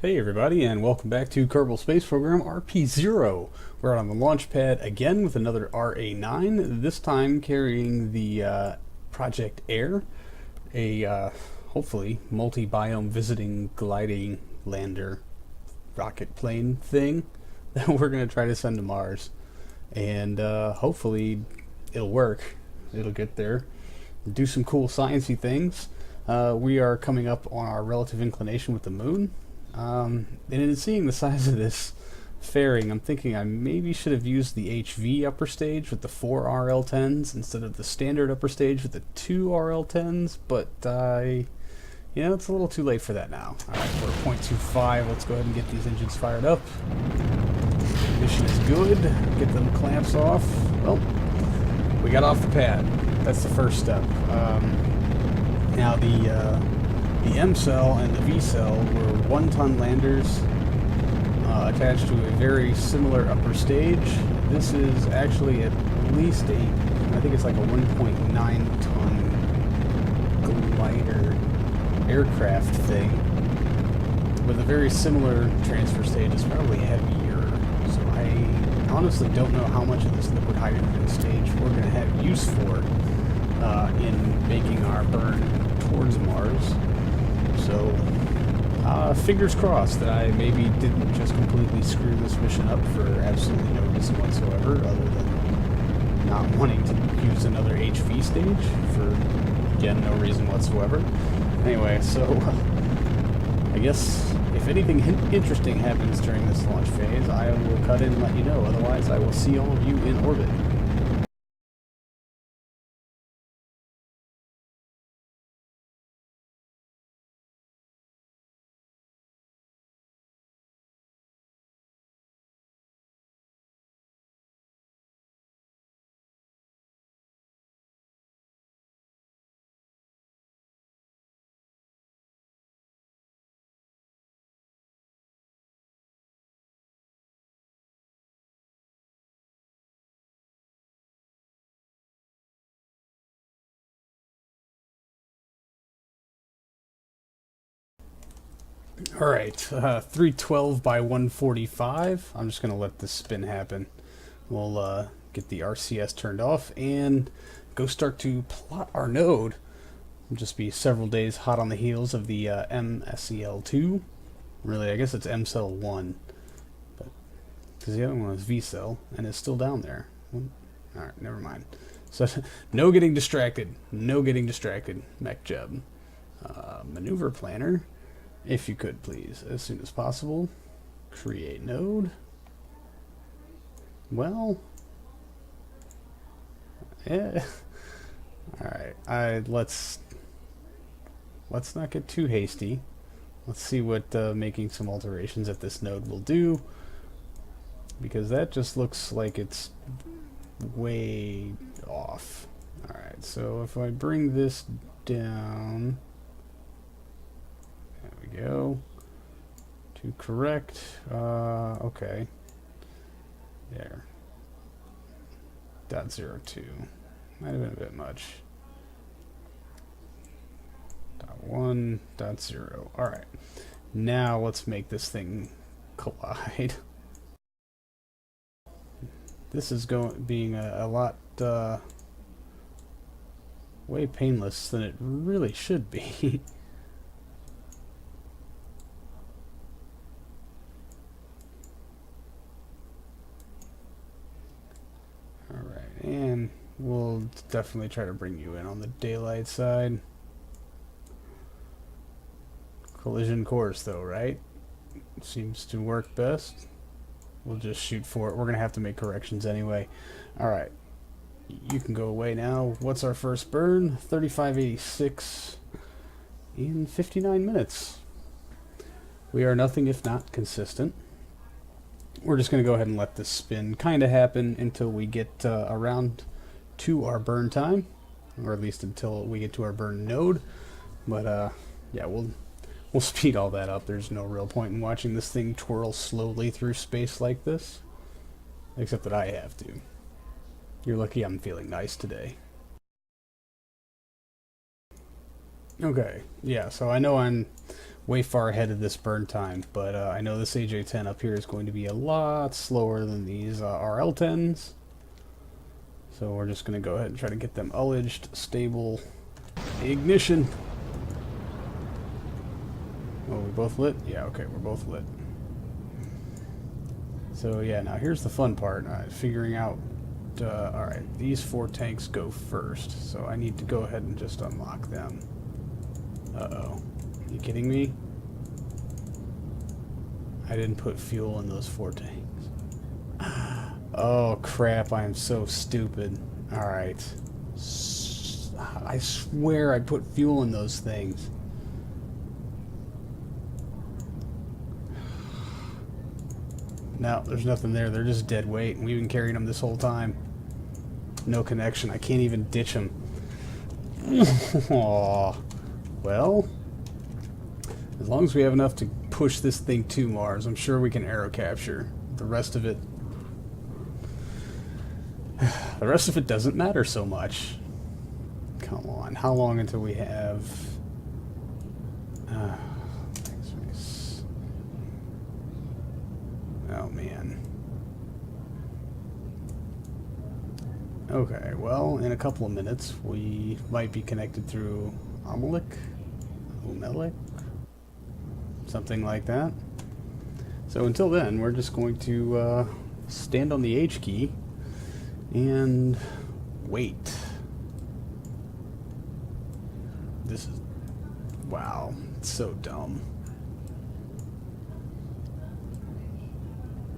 Hey everybody, and welcome back to Kerbal Space Program RP-0. We're on the launch pad again with another RA9, this time carrying the Project AIRE, a hopefully multi-biome visiting gliding lander rocket plane thing that we're going to try to send to Mars. And hopefully it'll work. It'll get there, do some cool sciencey things. We are coming up on our relative inclination with the moon. And in seeing the size of this fairing, I'm thinking I maybe should have used the HV upper stage with the 4 RL10s instead of the standard upper stage with the 2 RL10s, but it's a little too late for that now. Alright, we're at 0.25. Let's go ahead and get these engines fired up. Mission is good. Get them clamps off. Well, we got off the pad. That's the first step. Now the M cell and the V cell were 1-ton landers attached to a very similar upper stage. This is actually at least I think it's like a 1.9-ton glider aircraft thing with a very similar transfer stage. It's probably heavier, so I honestly don't know how much of this liquid hydrogen stage we're going to have use for in making our burn towards Mars. So, fingers crossed that I maybe didn't just completely screw this mission up for absolutely no reason whatsoever, other than not wanting to use another HV stage for, again, no reason whatsoever. Anyway, so, I guess if anything interesting happens during this launch phase, I will cut in and let you know. Otherwise, I will see all of you in orbit. Alright, 312 by 145. I'm just going to let this spin happen. We'll get the RCS turned off and go start to plot our node. It'll just be several days hot on the heels of the MSEL2. Really, I guess it's MCell 1. But because the other one was VCell and it's still down there. Alright, never mind. So, no getting distracted. No getting distracted. Mech Jeb. Maneuver planner. If you could, please, as soon as possible. Create node. Well, yeah. Alright, let's not get too hasty. Let's see what making some alterations at this node will do, because that just looks like it's way off. Alright, so if I bring this down, go to correct. Okay, there. .02 might have been a bit much. .1.0. All right, now let's make this thing collide. This is being a lot way painless than it really should be. And we'll definitely try to bring you in on the daylight side. Collision course though, right? Seems to work best. We'll just shoot for it. We're gonna have to make corrections anyway. Alright. You can go away now. What's our first burn? 3586 in 59 minutes. We are nothing if not consistent. We're just going to go ahead and let this spin kind of happen until we get around to our burn time, or at least until we get to our burn node. But yeah, we'll speed all that up. There's no real point in watching this thing twirl slowly through space like this, except that I have to. You're lucky I'm feeling nice today. Okay, yeah, so I know way far ahead of this burn time, but I know this AJ10 up here is going to be a lot slower than these RL10s. So we're just going to go ahead and try to get them ullaged, stable, ignition. Oh, we both lit? Yeah, okay, we're both lit. So yeah, now here's the fun part, figuring out, alright, these 4 tanks go first, so I need to go ahead and just unlock them. Uh-oh. Are you kidding me? I didn't put fuel in those 4 tanks. Oh crap, I am so stupid. Alright. I swear I put fuel in those things. No, there's nothing there. They're just dead weight, and we've been carrying them this whole time. No connection. I can't even ditch them. Aww. Well, as long as we have enough to push this thing to Mars, I'm sure we can aero capture. The rest of it doesn't matter so much. Come on. How long until we have... Oh, man. Okay, well, in a couple of minutes, we might be connected through Omelik? Something like that. So until then, we're just going to stand on the H key and wait. This is... wow, it's so dumb.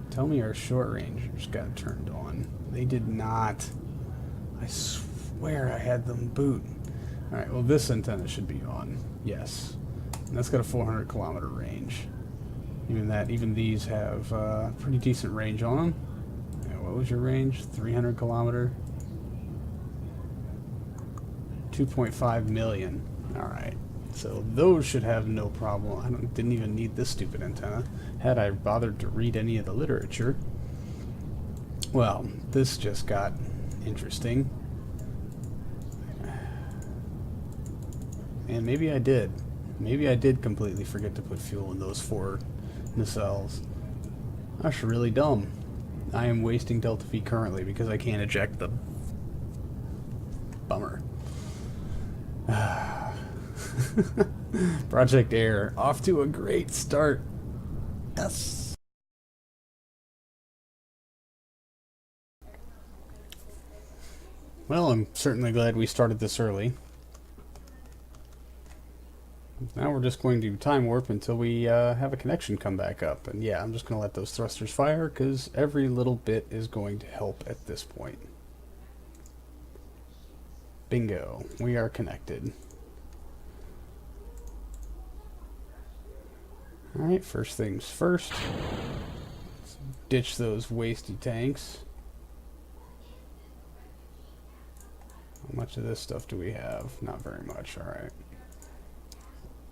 Tell me our short rangers got turned on. They did not. I swear I had them boot. Alright, well this antenna should be on. Yes. And that's got a 400 kilometer range. Even these have pretty decent range on them. Yeah, what was your range? 300 kilometer? 2.5 million. Alright. So those should have no problem. I didn't even need this stupid antenna. Had I bothered to read any of the literature. Well, this just got interesting. And maybe I did. Maybe I did completely forget to put fuel in those 4 nacelles. That's really dumb. I am wasting Delta V currently because I can't eject the... Bummer. Project AIRE, off to a great start. Yes. Well, I'm certainly glad we started this early. Now we're just going to time warp until we have a connection come back up. And yeah, I'm just going to let those thrusters fire because every little bit is going to help at this point. Bingo. We are connected. Alright, first things first. Let's ditch those wasty tanks. How much of this stuff do we have? Not very much, alright.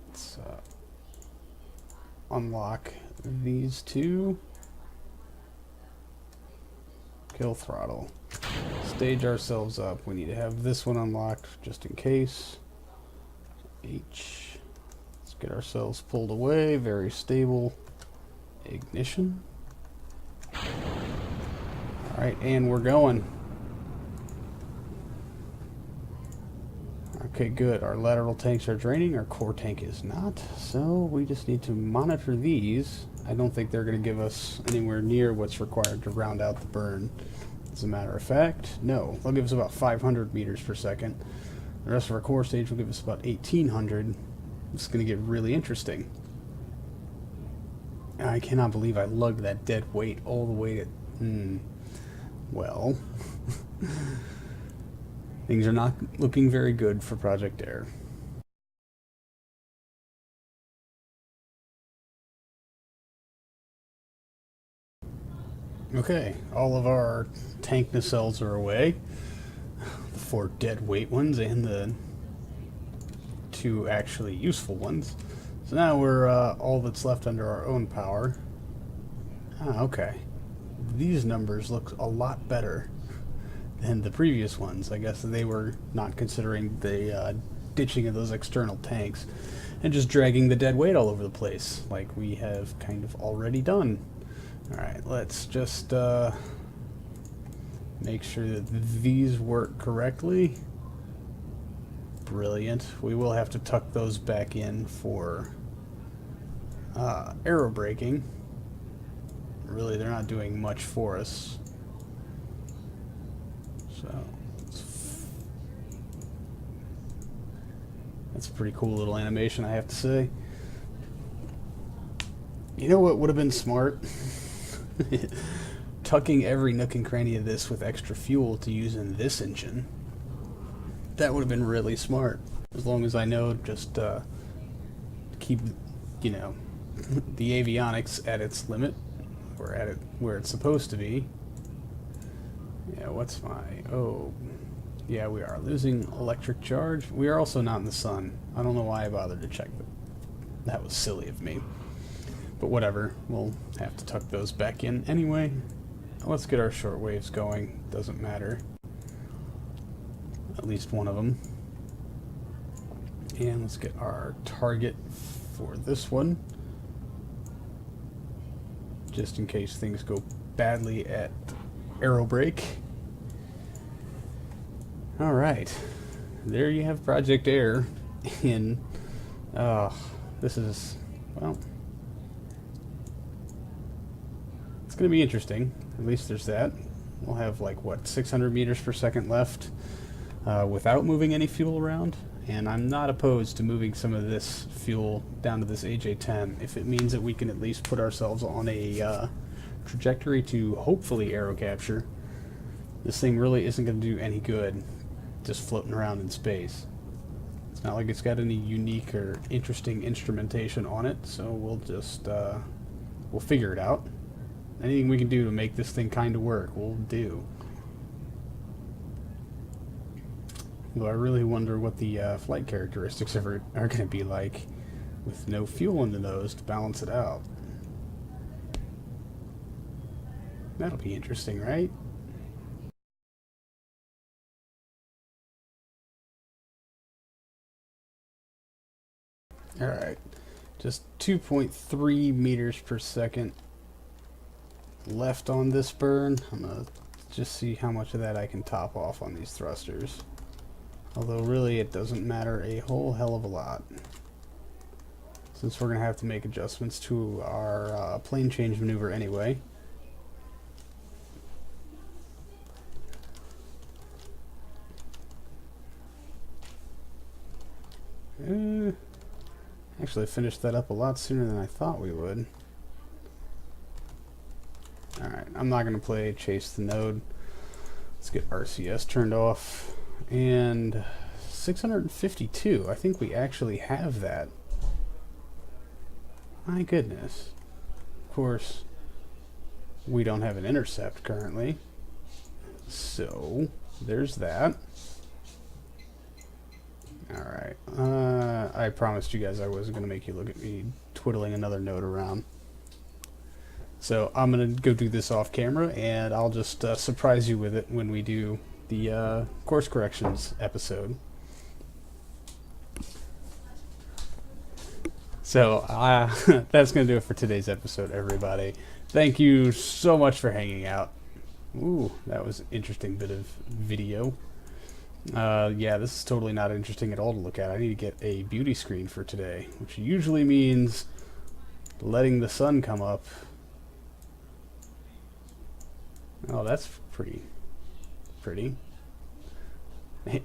Let's unlock these 2. Kill throttle. Stage ourselves up. We need to have this one unlocked just in case. H. Get ourselves pulled away, very stable. Ignition. Alright, and we're going. Okay, good. Our lateral tanks are draining, our core tank is not, so we just need to monitor these. I don't think they're going to give us anywhere near what's required to round out the burn. As a matter of fact, no. They'll give us about 500 meters per second. The rest of our core stage will give us about 1800. It's going to get really interesting. I cannot believe I lugged that dead weight all the way to... Well... Things are not looking very good for Project AIRE. Okay, all of our tank nacelles are away. The 4 dead weight ones and the 2 actually useful ones. So now we're all that's left under our own power. Ah, okay. These numbers look a lot better than the previous ones. I guess they were not considering the ditching of those external tanks. and just dragging the dead weight all over the place, like we have kind of already done. Alright, let's just make sure that these work correctly. Brilliant. We will have to tuck those back in for aero braking. Really, they're not doing much for us. So, that's a pretty cool little animation, I have to say. You know what would have been smart? Tucking every nook and cranny of this with extra fuel to use in this engine. That would have been really smart. As long as I know just keep, you know, the avionics at its limit, or at it where it's supposed to be. Yeah, what's my... oh, yeah, we are losing electric charge. We are also not in the sun. I don't know why I bothered to check that. That was silly of me. But whatever, we'll have to tuck those back in anyway. Let's get our short waves going. Doesn't matter. At least one of them. And let's get our target for this one, just in case things go badly at aero brake. Alright, there you have Project AIRE in, this is, well, it's going to be interesting. At least there's that. We'll have like, what, 600 meters per second left without moving any fuel around. And I'm not opposed to moving some of this fuel down to this AJ-10 if it means that we can at least put ourselves on a trajectory to hopefully aero capture. This thing really isn't going to do any good just floating around in space. It's not like it's got any unique or interesting instrumentation on it, so we'll just we'll figure it out. Anything we can do to make this thing kind of work, we'll do. Though I really wonder what the flight characteristics are going to be like with no fuel in the nose to balance it out. That'll be interesting, right? Alright, just 2.3 meters per second left on this burn. I'm going to just see how much of that I can top off on these thrusters. Although really it doesn't matter a whole hell of a lot, since we're going to have to make adjustments to our plane change maneuver anyway. Actually, I finished that up a lot sooner than I thought we would. Alright, I'm not going to play Chase the Node. Let's get RCS turned off. And 652, I think we actually have that. My goodness. Of course, we don't have an intercept currently. So, there's that. Alright, I promised you guys I wasn't going to make you look at me twiddling another node around. So I'm going to go do this off camera, and I'll just surprise you with it when we do the course corrections episode. So that's going to do it for today's episode, everybody. Thank you so much for hanging out. Ooh, that was an interesting bit of video. Yeah, this is totally not interesting at all to look at. I need to get a beauty screen for today, which usually means letting the sun come up. Oh, that's pretty.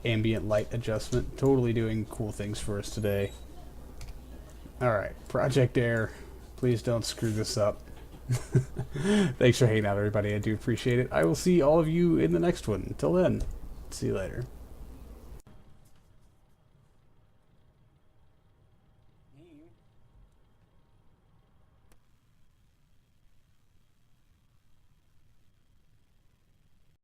Ambient light adjustment, totally doing cool things for us today. Alright, Project AIRE, please don't screw this up. Thanks for hanging out, everybody. I do appreciate it. I will see all of you in the next one. Until then, see you later.